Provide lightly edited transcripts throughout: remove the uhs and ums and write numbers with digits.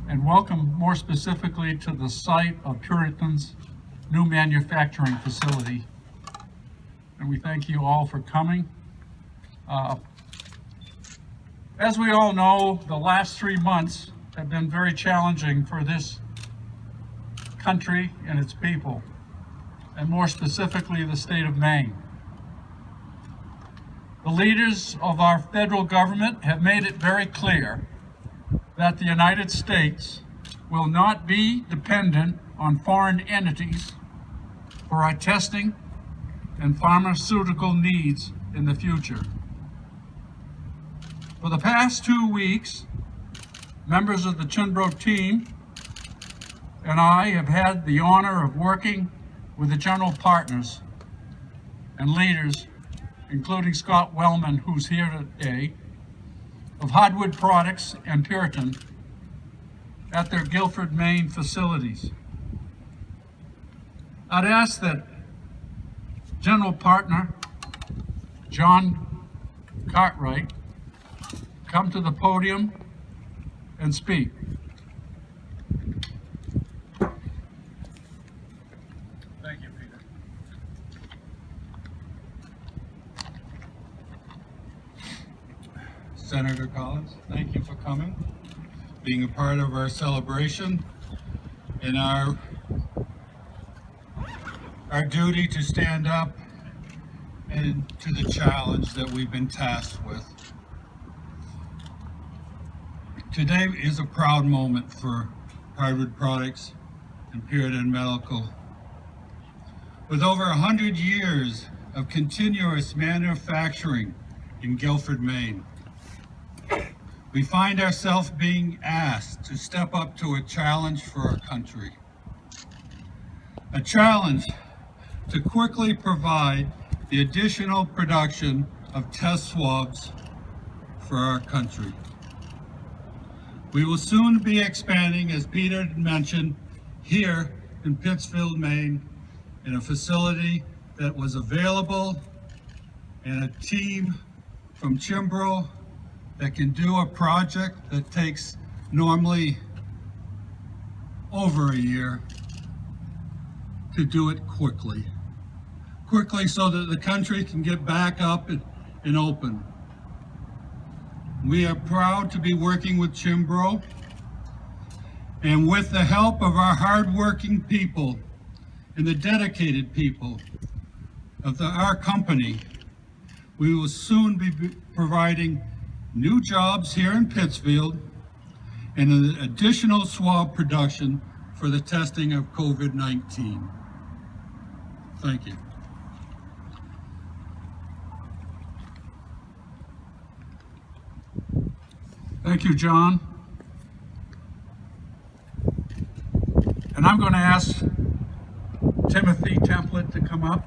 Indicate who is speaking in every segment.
Speaker 1: and welcome more specifically to the site of Puritan's new manufacturing facility. And we thank you all for coming. As we all know, the last 3 months have been very challenging for this country and its people, and more specifically the state of Maine. The leaders of our federal government have made it very clear that the United States will not be dependent on foreign entities for our testing and pharmaceutical needs in the future. For the past 2 weeks, members of the Chimbro team and I have had the honor of working with the general partners and leaders, including Scott Wellman, who's here today, of Hardwood Products and Puritan at their Guilford, Maine facilities. I'd ask that General Partner John Cartwright come to the podium and speak. Thank you, Peter.
Speaker 2: Senator Collins, thank you for coming, being a part of our celebration and our duty to stand up and to the challenge that we've been tasked with. Today is a proud moment for Hardwood Products and Puritan Medical. With over 100 years of continuous manufacturing in Guilford, Maine, we find ourselves being asked to step up to a challenge for our country. A challenge to quickly provide the additional production of test swabs for our country. We will soon be expanding, as Peter mentioned, here in Pittsfield, Maine, in a facility that was available and a team from Chimbro that can do a project that takes normally over a year to do it quickly so that the country can get back up and open. We are proud to be working with Chimbro, and with the help of our hardworking people and the dedicated people of our company, we will soon be providing new jobs here in Pittsfield and an additional swab production for the testing of COVID-19. Thank you.
Speaker 1: Thank you, John. And I'm going to ask Timothy Template to come up,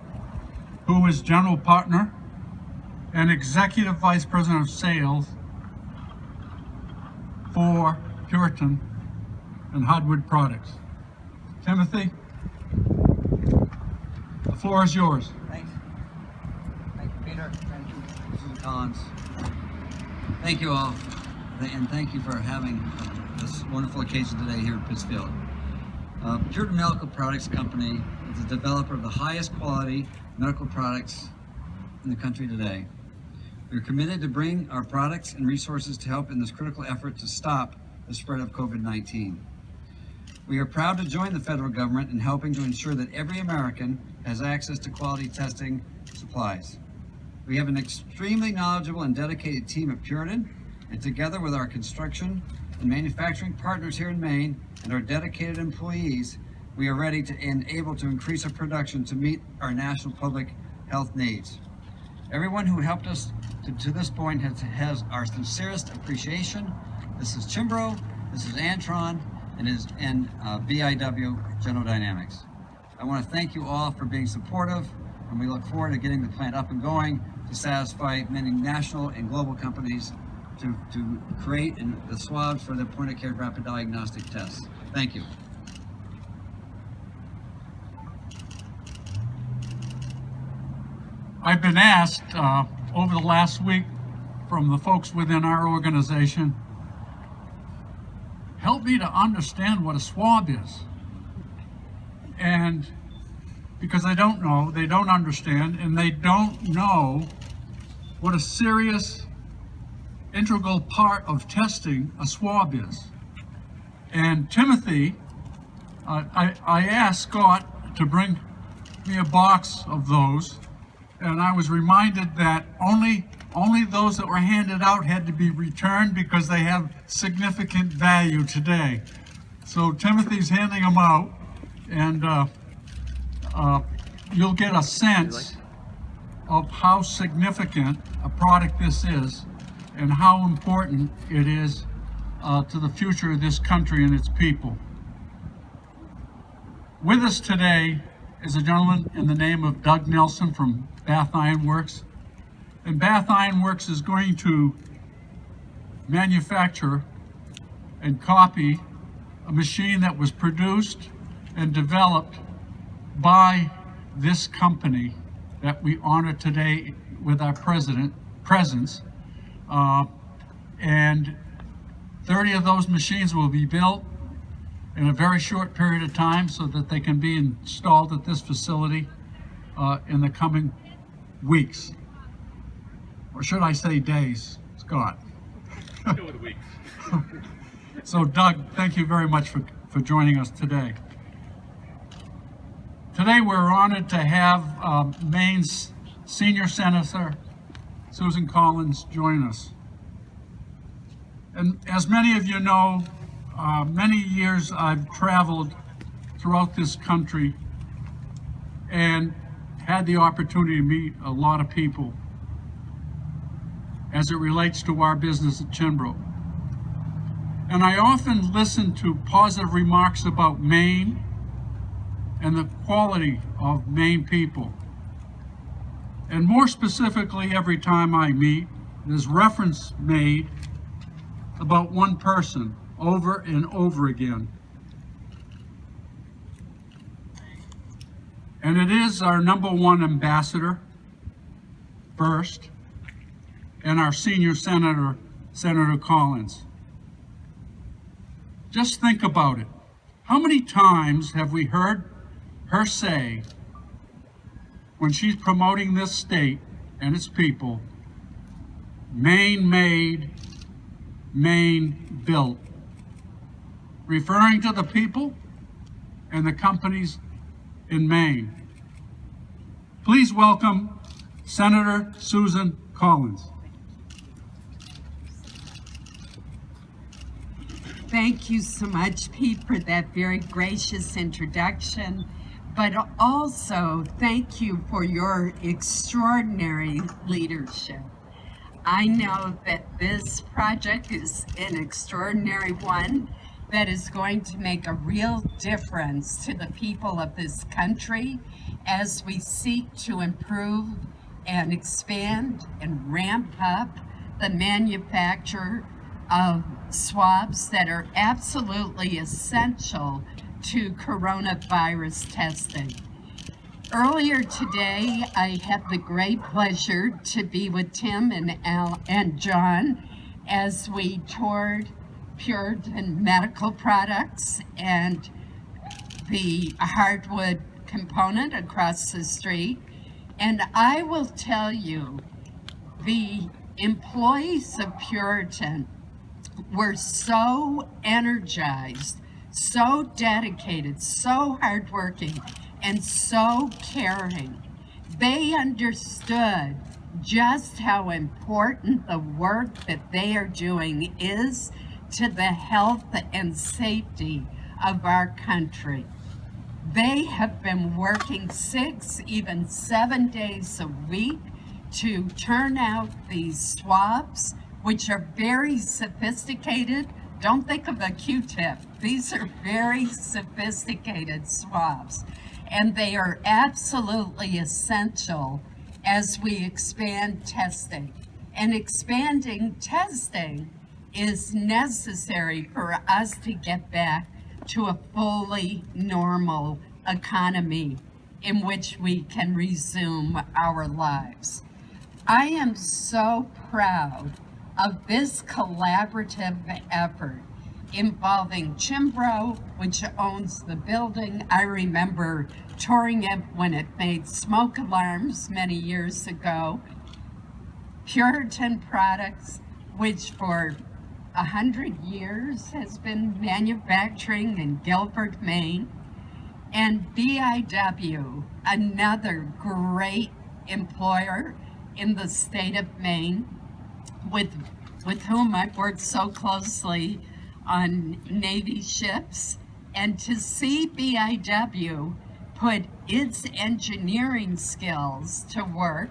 Speaker 1: who is General Partner and Executive Vice President of Sales for Puritan and Hardwood Products. Timothy, the floor is yours.
Speaker 3: Thanks. Thank you, Peter. Thank you, Mrs. Collins. Thank you all, and thank you for having this wonderful occasion today here in Pittsfield. Puritan Medical Products Company is the developer of the highest quality medical products in the country today. We are committed to bring our products and resources to help in this critical effort to stop the spread of COVID-19. We are proud to join the federal government in helping to ensure that every American has access to quality testing supplies. We have an extremely knowledgeable and dedicated team at Puritan, and together with our construction and manufacturing partners here in Maine and our dedicated employees, we are ready to and able to increase our production to meet our national public health needs. Everyone who helped us to this point has our sincerest appreciation. This is Chimbro, this is Antron, and BIW General Dynamics. I want to thank you all for being supportive, and we look forward to getting the plant up and going to satisfy many national and global companies to create the swabs for the point-of-care rapid diagnostic tests. Thank you.
Speaker 1: I've been asked over the last week from the folks within our organization help me to understand what a swab is. And because they don't know, they don't understand, and they don't know what a serious, integral part of testing a swab is. And Timothy, I asked Scott to bring me a box of those, and I was reminded that only those that were handed out had to be returned because they have significant value today. So Timothy's handing them out, and you'll get a sense of how significant a product this is and how important it is to the future of this country and its people. With us today is a gentleman in the name of Doug Nelson from Bath Iron Works. And Bath Iron Works is going to manufacture and copy a machine that was produced and developed by this company that we honor today with our presence. And 30 of those machines will be built in a very short period of time so that they can be installed at this facility in the coming weeks. Or should I say days, Scott?
Speaker 4: Go with weeks.
Speaker 1: So Doug, thank you very much for joining us today. Today we're honored to have Maine's Senior Senator Susan Collins join us. And as many of you know, many years I've traveled throughout this country and had the opportunity to meet a lot of people as it relates to our business at Chinbrook. And I often listen to positive remarks about Maine and the quality of Maine people. And more specifically, every time I meet, there's reference made about one person over and over again. And it is our #1 ambassador first, and our senior senator, Senator Collins. Just think about it. How many times have we heard her say, when she's promoting this state and its people, Maine made, Maine built, referring to the people and the companies in Maine. Please welcome Senator Susan Collins.
Speaker 5: Thank you so much, Pete, for that very gracious introduction, but also thank you for your extraordinary leadership. I know that this project is an extraordinary one that is going to make a real difference to the people of this country as we seek to improve and expand and ramp up the manufacture of swabs that are absolutely essential to coronavirus testing. Earlier today, I had the great pleasure to be with Tim and Al and John as we toured Puritan Medical Products and the hardwood component across the street. And I will tell you, the employees of Puritan were so energized, so dedicated, so hardworking, and so caring. They understood just how important the work that they are doing is to the health and safety of our country. They have been working 6, even 7 days a week to turn out these swabs, which are very sophisticated. Don't think of a Q-tip. These are very sophisticated swabs, and they are absolutely essential as we expand testing. And expanding testing is necessary for us to get back to a fully normal economy in which we can resume our lives. I am so proud of this collaborative effort involving Chimbro, which owns the building. I remember touring it when it made smoke alarms many years ago. Puritan Products, which for 100 years has been manufacturing in Guilford, Maine. And BIW, another great employer in the state of Maine, with whom I've worked so closely on Navy ships. And to see BIW put its engineering skills to work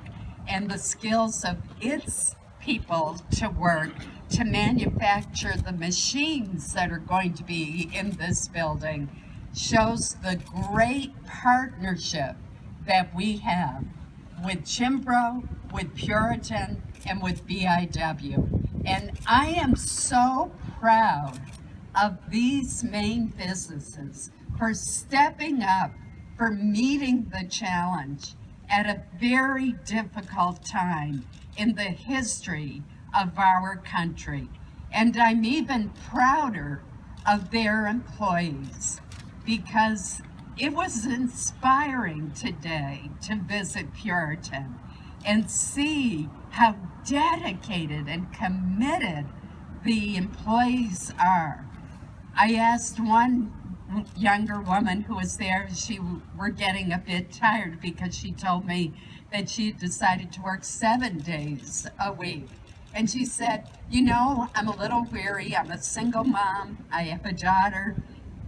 Speaker 5: and the skills of its people to work to manufacture the machines that are going to be in this building shows the great partnership that we have with Chimbro, with Puritan, and with BIW. And I am so proud of these Maine businesses for stepping up, for meeting the challenge at a very difficult time in the history of our country. And I'm even prouder of their employees, because it was inspiring today to visit Puritan and see how dedicated and committed the employees are. I asked one younger woman who was there, she were getting a bit tired because she told me that she had decided to work 7 days a week. And she said, you know, I'm a little weary, I'm a single mom, I have a daughter,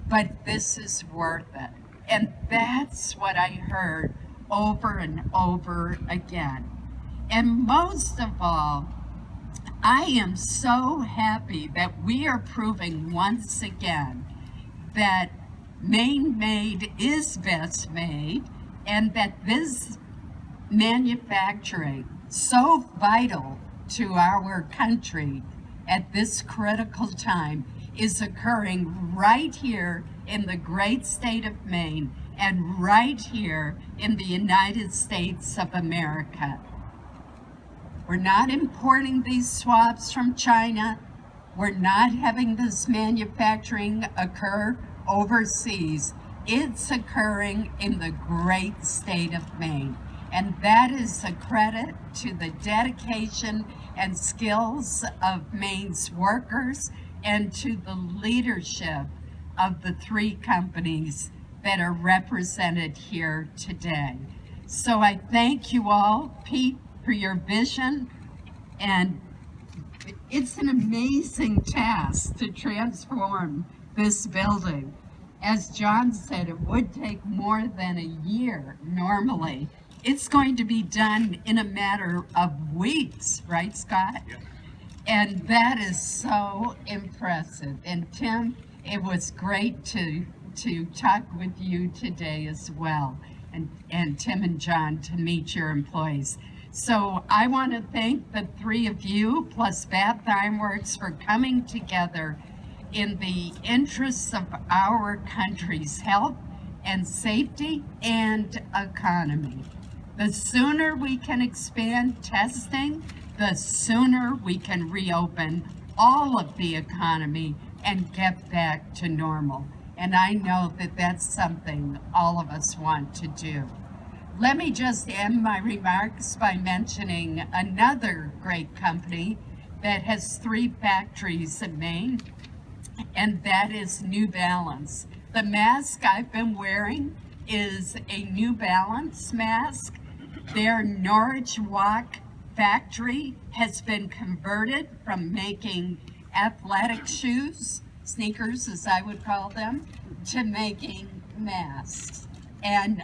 Speaker 5: but this is worth it. And that's what I heard over and over again. And most of all, I am so happy that we are proving once again that Maine made is best made, and that this manufacturing, so vital to our country at this critical time, is occurring right here in the great state of Maine and right here in the United States of America. We're not importing these swabs from China. We're not having this manufacturing occur overseas. It's occurring in the great state of Maine. And that is a credit to the dedication and skills of Maine's workers and to the leadership of the 3 companies that are represented here today. So I thank you all, Pete, for your vision, and it's an amazing task to transform this building. As John said, it would take more than a year normally. It's going to be done in a matter of weeks, right, Scott?
Speaker 4: Yep.
Speaker 5: And that is so impressive. And Tim, it was great to talk with you today as well, and Tim and John, to meet your employees. So I want to thank the 3 of you, plus Bath Ironworks, for coming together in the interests of our country's health and safety and economy. The sooner we can expand testing, the sooner we can reopen all of the economy and get back to normal. And I know that that's something all of us want to do. Let me just end my remarks by mentioning another great company that has 3 factories in Maine, and that is New Balance. The mask I've been wearing is a New Balance mask. Their Norwich Walk factory has been converted from making athletic shoes, sneakers as I would call them, to making masks. And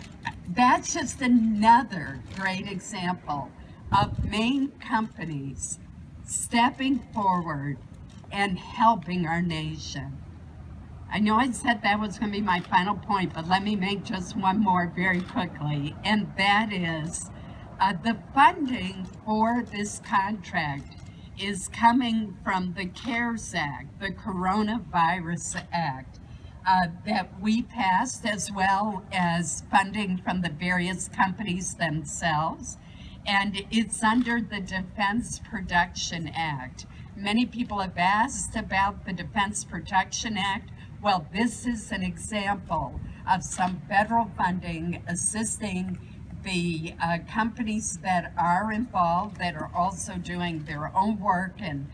Speaker 5: that's just another great example of Maine companies stepping forward and helping our nation. I know I said that was going to be my final point, but let me make just one more very quickly, and that is the funding for this contract is coming from the CARES Act, the Coronavirus Act, that we passed, as well as funding from the various companies themselves. and it's under the Defense Production Act. Many people have asked about the Defense Production Act. Well, this is an example of some federal funding assisting the companies that are involved, that are also doing their own work and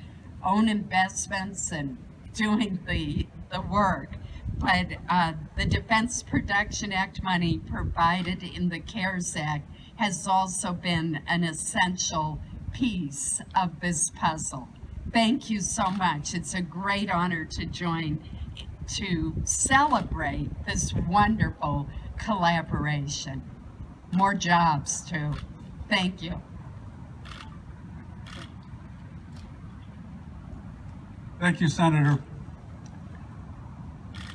Speaker 5: own investments and doing the work. But the Defense Production Act money provided in the CARES Act has also been an essential piece of this puzzle. Thank you so much. It's a great honor to join to celebrate this wonderful collaboration. More jobs too. Thank you.
Speaker 1: Thank you, Senator.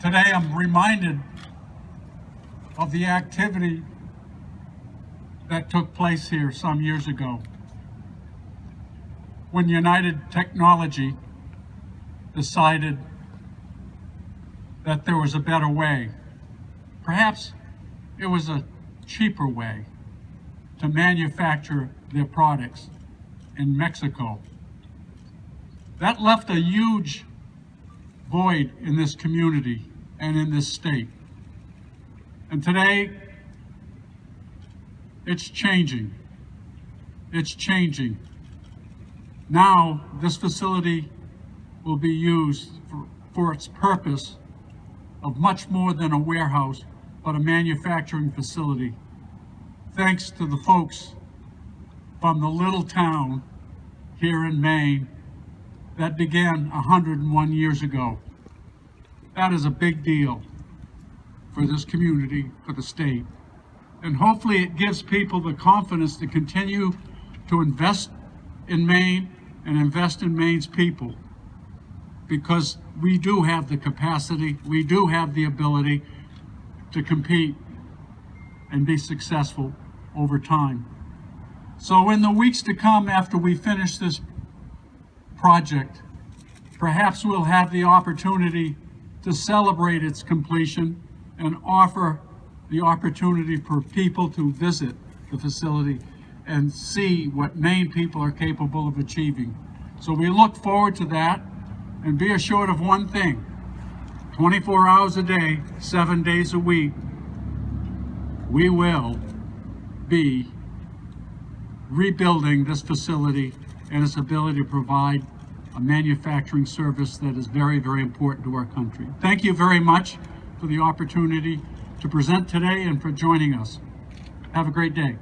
Speaker 1: Today I'm reminded of the activity that took place here some years ago when United Technology decided that there was a better way. Perhaps it was a cheaper way to manufacture their products in Mexico. That left a huge void in this community and in this state. And today, it's changing. It's changing. Now, this facility will be used for its purpose of much more than a warehouse, but a manufacturing facility. Thanks to the folks from the little town here in Maine that began 101 years ago. That is a big deal for this community, for the state. And hopefully it gives people the confidence to continue to invest in Maine and invest in Maine's people, because we do have the capacity, we do have the ability to compete and be successful over time. So in the weeks to come after we finish this project, perhaps we'll have the opportunity to celebrate its completion and offer the opportunity for people to visit the facility and see what Maine people are capable of achieving. So we look forward to that, and be assured of one thing: 24 hours a day, 7 days a week, we will be rebuilding this facility and its ability to provide a manufacturing service that is very, very important to our country. Thank you very much for the opportunity to present today and for joining us. Have a great day.